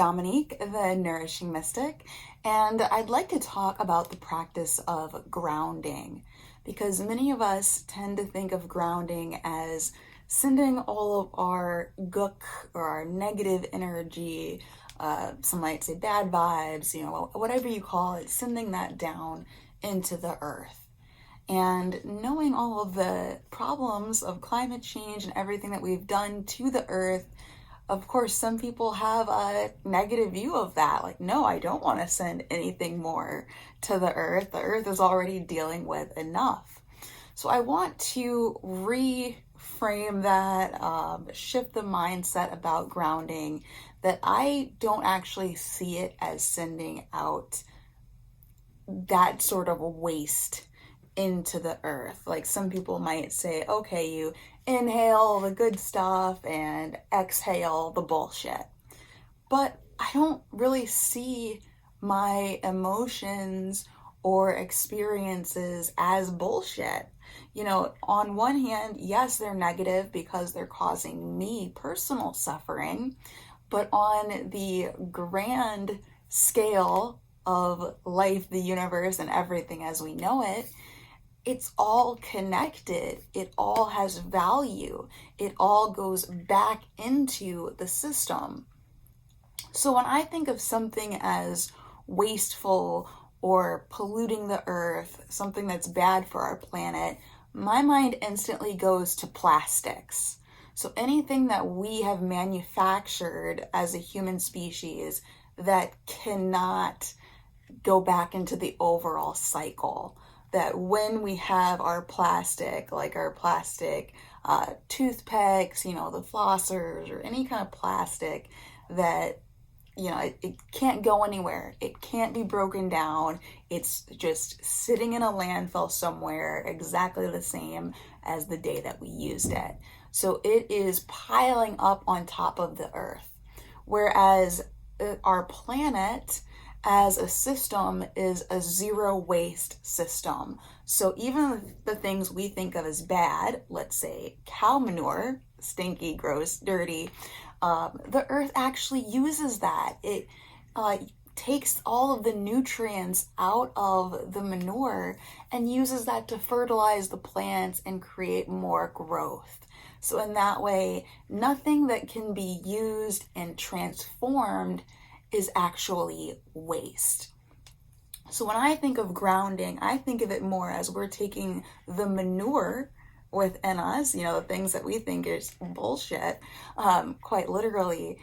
Dominique, the Nourishing Mystic, and I'd like to talk about the practice of grounding because many of us tend to think of grounding as sending all of our gook or our negative energy, some might say bad vibes, whatever you call it, sending that down into the earth. And knowing all of the problems of climate change and everything that we've done to the earth, of course, some people have a negative view of that. Like, no, I don't want to send anything more to the earth. The earth is already dealing with enough. So I want to reframe that, shift the mindset about grounding, that I don't actually see it as sending out that sort of waste into the earth. Like some people might say, okay, you inhale the good stuff and exhale the bullshit. But I don't really see my emotions or experiences as bullshit. On one hand, yes, they're negative because they're causing me personal suffering, but on the grand scale of life, the universe, and everything as we know it, it's all connected. It all has value. It all goes back into the system. So when I think of something as wasteful or polluting the earth, something that's bad for our planet, my mind instantly goes to plastics. So anything that we have manufactured as a human species that cannot go back into the overall cycle. That when we have our plastic, like our plastic toothpicks, the flossers, or any kind of plastic that, it can't go anywhere. It can't be broken down. It's just sitting in a landfill somewhere exactly the same as the day that we used it. So it is piling up on top of the earth. Whereas our planet as a system is a zero waste system. So even the things we think of as bad, let's say cow manure, stinky, gross, dirty, the earth actually uses that. It takes all of the nutrients out of the manure and uses that to fertilize the plants and create more growth. So in that way, nothing that can be used and transformed is actually waste. So when I think of grounding, I think of it more as we're taking the manure within us, the things that we think is bullshit, quite literally.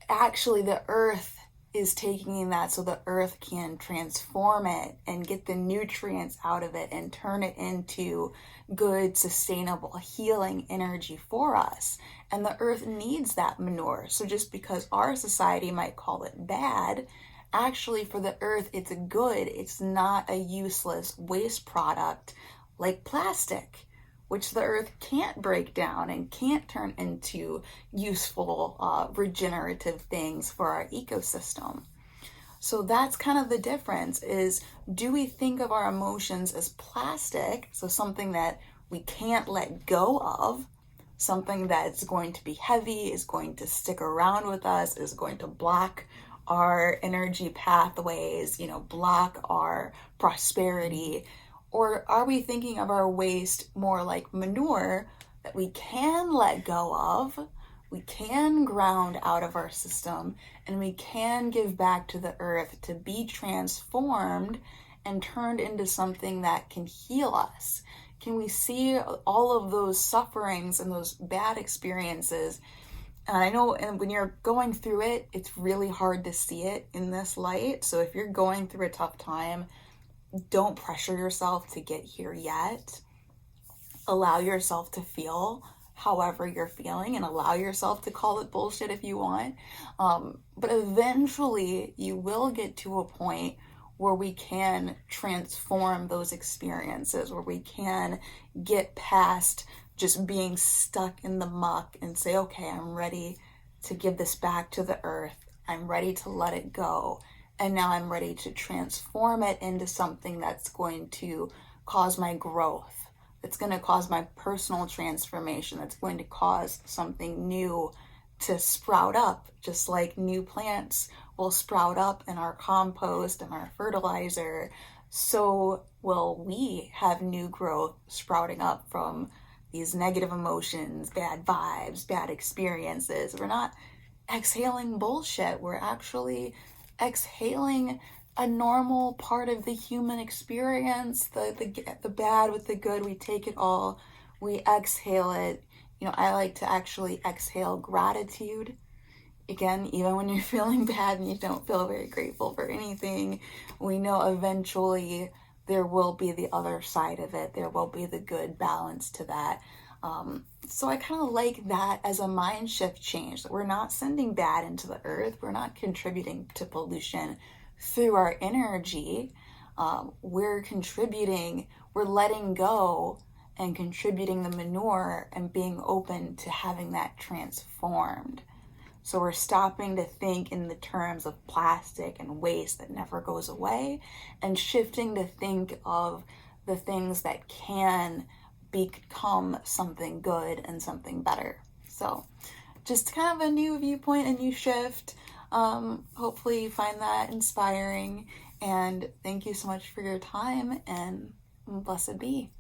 Actually, the earth is taking that so the earth can transform it and get the nutrients out of it and turn it into good, sustainable, healing energy for us. And the earth needs that manure. So just because our society might call it bad, actually for the earth, it's good. It's not a useless waste product like plastic, which the earth can't break down and can't turn into useful, regenerative things for our ecosystem. So that's kind of the difference is, do we think of our emotions as plastic, so something that we can't let go of, something that's going to be heavy, is going to stick around with us, is going to block our energy pathways, block our prosperity? Or are we thinking of our waste more like manure that we can let go of, we can ground out of our system, and we can give back to the earth to be transformed and turned into something that can heal us? Can we see all of those sufferings and those bad experiences? And I know, and when you're going through it, it's really hard to see it in this light. So if you're going through a tough time, don't pressure yourself to get here yet. Allow yourself to feel however you're feeling and allow yourself to call it bullshit if you want. But eventually you will get to a point where we can transform those experiences, where we can get past just being stuck in the muck and say, okay, I'm ready to give this back to the earth. I'm ready to let it go. And now I'm ready to transform it into something that's going to cause my growth, that's going to cause my personal transformation, that's going to cause something new to sprout up, just like new plants will sprout up in our compost and our fertilizer. So will we have new growth sprouting up from these negative emotions, bad vibes, bad experiences. We're not exhaling bullshit. We're actually exhaling a normal part of the human experience, the bad with the good. We take it all, we exhale it. I like to actually exhale gratitude. Again, even when you're feeling bad and you don't feel very grateful for anything, we know eventually there will be the other side of it. There will be the good balance to that. So I kind of like that as a mind shift change, that we're not sending bad into the earth. We're not contributing to pollution through our energy. We're contributing, we're letting go and contributing the manure and being open to having that transformed. So we're stopping to think in the terms of plastic and waste that never goes away, and shifting to think of the things that can become something good and something better. So just kind of a new viewpoint, a new shift. Hopefully you find that inspiring, and thank you so much for your time, and blessed be.